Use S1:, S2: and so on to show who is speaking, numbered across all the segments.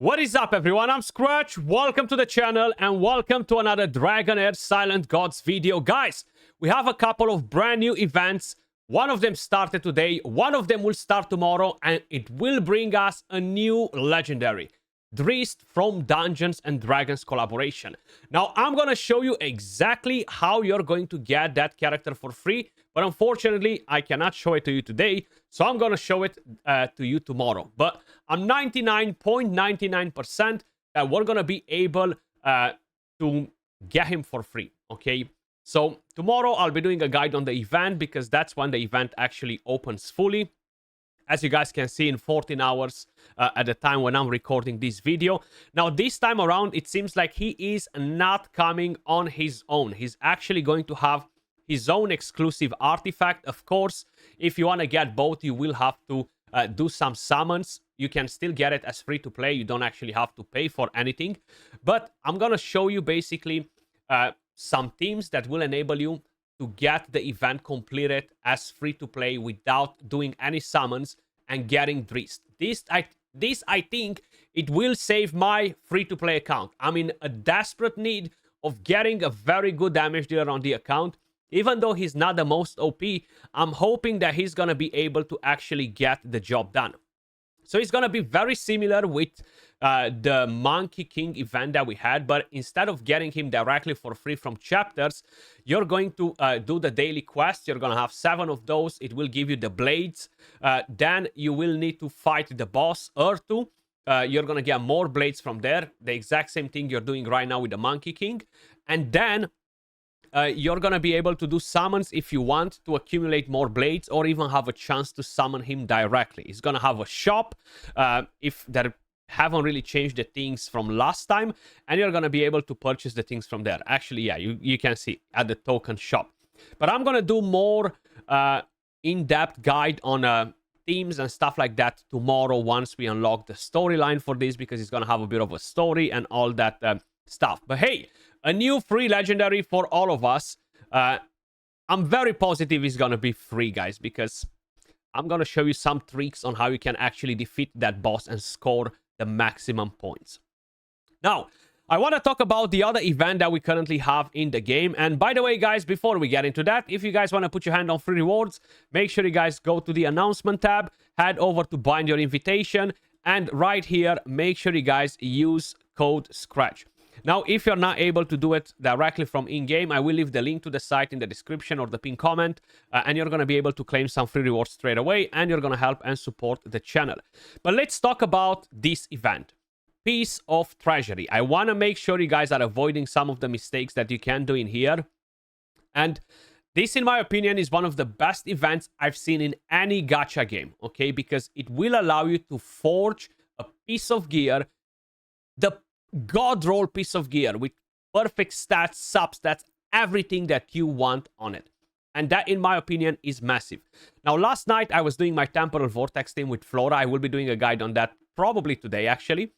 S1: What is up, everyone? I'm Skratch. Welcome to the channel and welcome to another Dragonheir Silent Gods video. Guys, we have a couple of brand new events. One of them started today, one of them will start tomorrow, and it will bring us a new legendary. Drizzt from Dungeons and Dragons collaboration. Now, I'm going to show you exactly how you're going to get that character for free, but unfortunately, I cannot show it to you today, so I'm going to show it to you tomorrow. But I'm 99.99% that we're going to be able to get him for free, okay? So tomorrow, I'll be doing a guide on the event because that's when the event actually opens fully. As you guys can see, in 14 hours at the time when I'm recording this video. Now, this time around, it seems like he is not coming on his own. He's actually going to have his own exclusive artifact. Of course, if you want to get both, you will have to do some summons. You can still get it as free to play. You don't actually have to pay for anything. But I'm going to show you basically some themes that will enable you to get the event completed as free to play without doing any summons and getting Drizzt. This I think it will save my free to play account. I'm in a desperate need of getting a very good damage dealer on the account. Even though he's not the most OP, I'm hoping that he's gonna be able to actually get the job done. So it's going to be very similar with the Monkey King event that we had, but instead of getting him directly for free from chapters, you're going to do the daily quest. You're going to have 7 of those. It will give you the blades. Then you will need to fight the boss, Urtu. You're going to get more blades from there. The exact same thing you're doing right now with the Monkey King. And then you're going to be able to do summons if you want to accumulate more blades or even have a chance to summon him directly. He's going to have a shop if they haven't really changed the things from last time, and you're going to be able to purchase the things from there. Actually, yeah, you can see at the token shop. But I'm going to do more in-depth guide on themes and stuff like that tomorrow once we unlock the storyline for this, because it's going to have a bit of a story and all that stuff. But hey, a new free legendary for all of us. I'm very positive it's gonna be free, guys, because I'm gonna show you some tricks on how you can actually defeat that boss and score the maximum points. Now, I want to talk about the other event that we currently have in the game. And by the way, guys, before we get into that, if you guys want to put your hand on free rewards, make sure you guys go to the announcement tab, head over to bind your invitation, and right here, make sure you guys use code Skratch. Now, if you're not able to do it directly from in-game, I will leave the link to the site in the description or the pinned comment, and you're going to be able to claim some free rewards straight away, and you're going to help and support the channel. But let's talk about this event. Piece of Treasury. I want to make sure you guys are avoiding some of the mistakes that you can do in here. And this, in my opinion, is one of the best events I've seen in any gacha game, okay? Because it will allow you to forge a piece of gear, the god roll piece of gear with perfect stats, substats, everything that you want on it. And that, in my opinion, is massive. Now, last night I was doing my temporal vortex team with Flora. I will be doing a guide on that probably today, actually.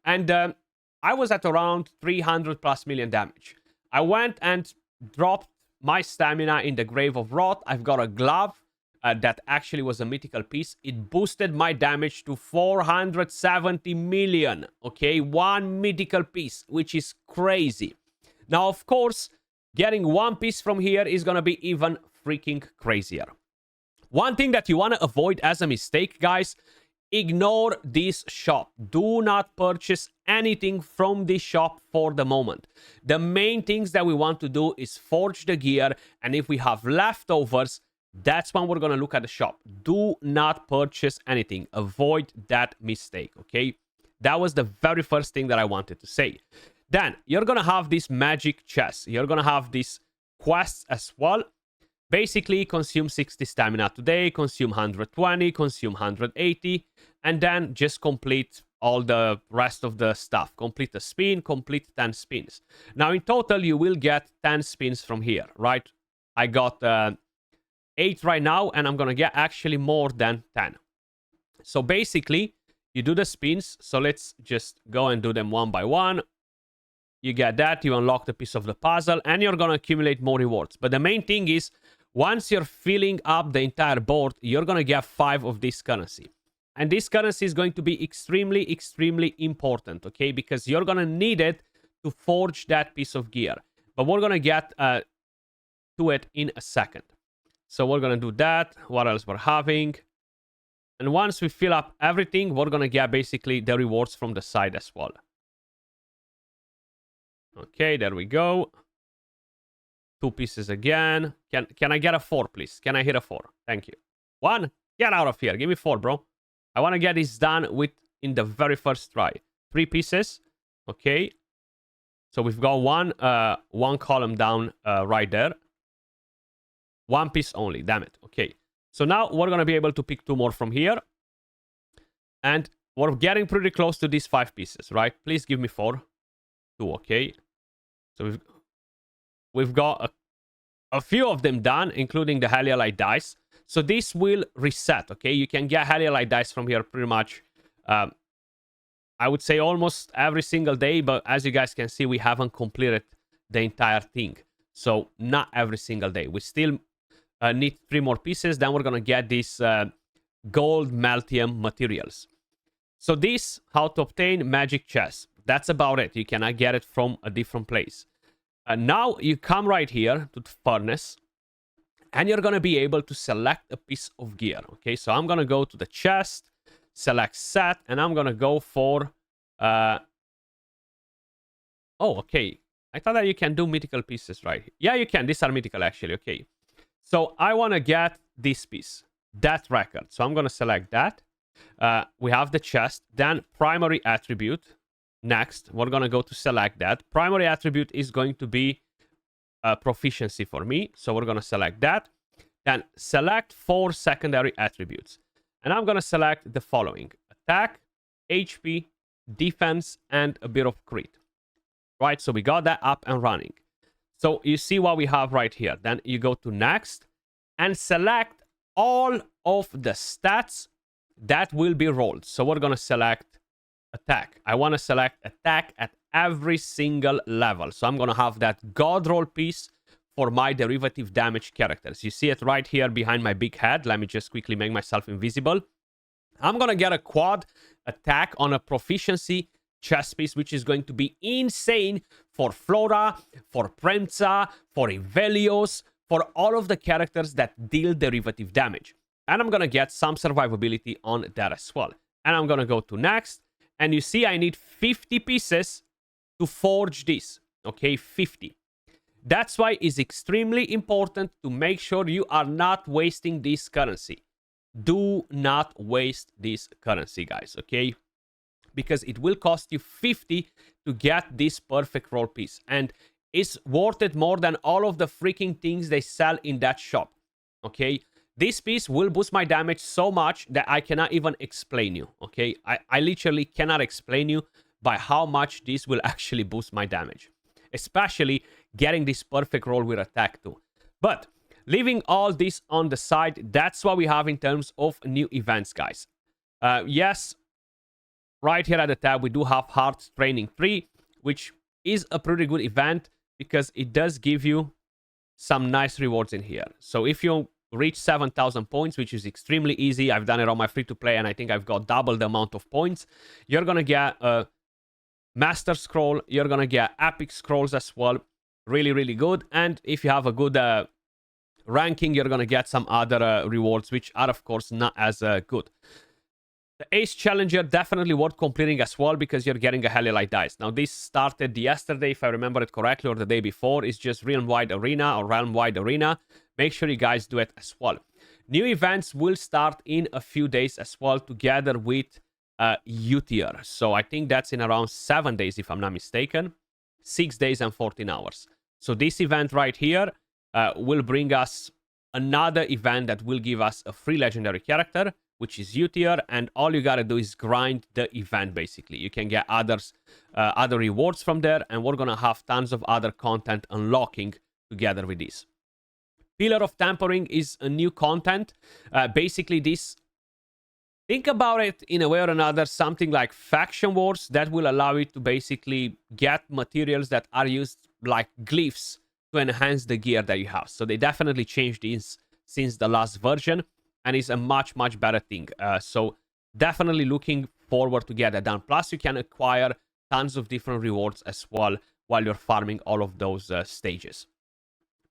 S1: And I was at around 300 plus million damage. I went and dropped my stamina in the Grave of Wrath. I've got a glove that actually was a mythical piece. It boosted my damage to 470 million. Okay, one mythical piece, which is crazy. Now, of course, getting one piece from here is gonna be even freaking crazier. One thing that you want to avoid as a mistake, guys, ignore this shop. Do not purchase anything from this shop for the moment. The main things that we want to do is forge the gear, and if we have leftovers, that's when we're going to look at the shop. Do not purchase anything. Avoid that mistake, okay? That was the very first thing that I wanted to say. Then, you're going to have this magic chest. You're going to have these quests as well. Basically, consume 60 stamina today, consume 120, consume 180, and then just complete all the rest of the stuff. Complete a spin, complete 10 spins. Now, in total, you will get 10 spins from here, right? I got 8 right now, and I'm gonna get actually more than 10. So basically, you do the spins. So let's just go and do them one by one. You get that, you unlock the piece of the puzzle, and you're gonna accumulate more rewards. But the main thing is, once you're filling up the entire board, you're gonna get 5 of this currency. And this currency is going to be extremely, extremely important, okay? Because you're going to need it to forge that piece of gear. But we're going to get to it in a second. So we're going to do that. What else we're having? And once we fill up everything, we're going to get basically the rewards from the side as well. Okay, there we go. 2 pieces again. Can I get a 4, please? Can I hit a 4? Thank you. 1. Get out of here. Give me 4, bro. I want to get this done in the very first try. 3 pieces. Okay. So we've got one column down right there. 1 piece only. Damn it. Okay. So now we're going to be able to pick 2 more from here. And we're getting pretty close to these 5 pieces, right? Please give me 4. 2, okay. So we've got a few of them done, including the Heliolite dice. So this will reset, okay? You can get Heliolite dice from here pretty much, I would say almost every single day. But as you guys can see, we haven't completed the entire thing. So not every single day. We still need 3 more pieces. Then we're going to get these gold Meltium materials. So this, how to obtain magic chest. That's about it. You cannot get it from a different place. And now you come right here to the furnace. And you're going to be able to select a piece of gear. Okay, so I'm going to go to the chest. Select set. And I'm going to go for... Oh, okay. I thought that you can do mythical pieces, right? Yeah, you can. These are mythical, actually. Okay. So I want to get this piece. That record. So I'm going to select that. We have the chest. Then primary attribute. Next, we're going to go to select that. Primary attribute is going to be proficiency for me. So we're going to select that. Then select 4 secondary attributes. And I'm going to select the following. Attack, HP, defense, and a bit of crit. Right, so we got that up and running. So you see what we have right here. Then you go to next and select all of the stats that will be rolled. So we're going to select attack. I want to select attack at every single level. So I'm going to have that god roll piece for my derivative damage characters. You see it right here behind my big head. Let me just quickly make myself invisible. I'm going to get a quad attack on a proficiency chest piece, which is going to be insane for Flora, for Premza, for Ivelios, for all of the characters that deal derivative damage. And I'm going to get some survivability on that as well. And I'm going to go to next. And you see I need 50 pieces to forge this. Okay, 50. That's why it's extremely important to make sure you are not wasting this currency. Do not waste this currency, guys, okay? Because it will cost you 50 to get this perfect roll piece. And it's worth it more than all of the freaking things they sell in that shop. Okay? This piece will boost my damage so much that I cannot even explain you. Okay? I literally cannot explain you by how much this will actually boost my damage. Especially getting this perfect roll with attack too. But leaving all this on the side, that's what we have in terms of new events, guys. Yes, right here at the tab, we do have Heart Training 3, which is a pretty good event because it does give you some nice rewards in here. So if you reach 7,000 points, which is extremely easy, I've done it on my free-to-play, and I think I've got double the amount of points, you're going to get a Master Scroll, you're going to get Epic Scrolls as well. Really, really good. And if you have a good ranking, you're going to get some other rewards, which are, of course, not as good. The Ace Challenger, definitely worth completing as well because you're getting a Heliolite dice. Now, this started yesterday, if I remember it correctly, or the day before. It's just Realm-Wide Arena or Realm-Wide Arena. Make sure you guys do it as well. New events will start in a few days as well, together with U-Tier. So I think that's in around 7 days, if I'm not mistaken. 6 days and 14 hours. So this event right here will bring us another event that will give us a free legendary character, which is U-Tier, and all you gotta do is grind the event, basically. You can get other rewards from there, and we're gonna have tons of other content unlocking together with this. Pillar of Tampering is a new content. Basically, this... Think about it in a way or another, something like Faction Wars that will allow you to basically get materials that are used like glyphs to enhance the gear that you have. So they definitely changed this since the last version, and it's a much, much better thing. So definitely looking forward to get that done. Plus, you can acquire tons of different rewards as well while you're farming all of those stages.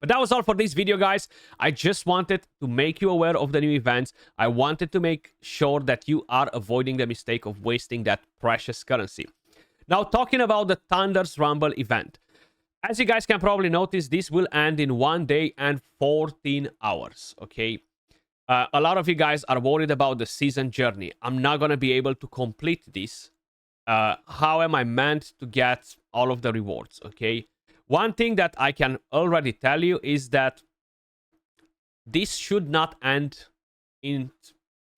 S1: But that was all for this video, guys. I just wanted to make you aware of the new events. I wanted to make sure that you are avoiding the mistake of wasting that precious currency. Now, talking about the Thunder's Rumble event. As you guys can probably notice, this will end in 1 day and 14 hours, okay? A lot of you guys are worried about the season journey. I'm not going to be able to complete this. How am I meant to get all of the rewards, okay? One thing that I can already tell you is that this should not end in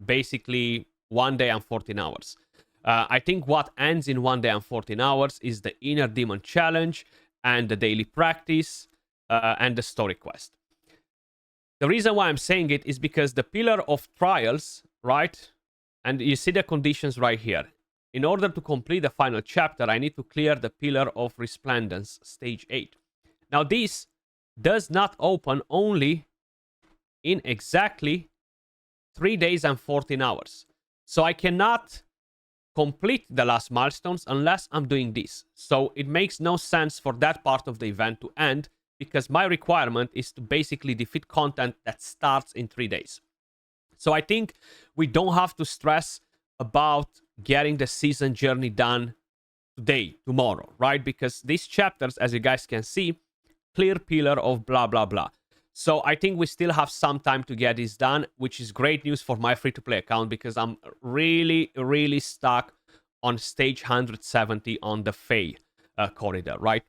S1: basically 1 day and 14 hours. I think what ends in 1 day and 14 hours is the Inner Demon Challenge and the daily practice and the story quest. The reason why I'm saying it is because the Pillar of Trials, right? And you see the conditions right here. In order to complete the final chapter, I need to clear the Pillar of Resplendence, Stage 8. Now, this does not open only in exactly 3 days and 14 hours. So I cannot complete the last milestones unless I'm doing this. So it makes no sense for that part of the event to end, because my requirement is to basically defeat content that starts in 3 days. So I think we don't have to stress about getting the season journey done today, tomorrow, right? Because these chapters, as you guys can see, clear pillar of blah, blah, blah. So I think we still have some time to get this done, which is great news for my free-to-play account, because I'm really, really stuck on stage 170 on the Fae corridor, right?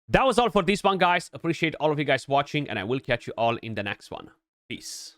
S1: That was all for this one, guys. Appreciate all of you guys watching, and I will catch you all in the next one. Peace.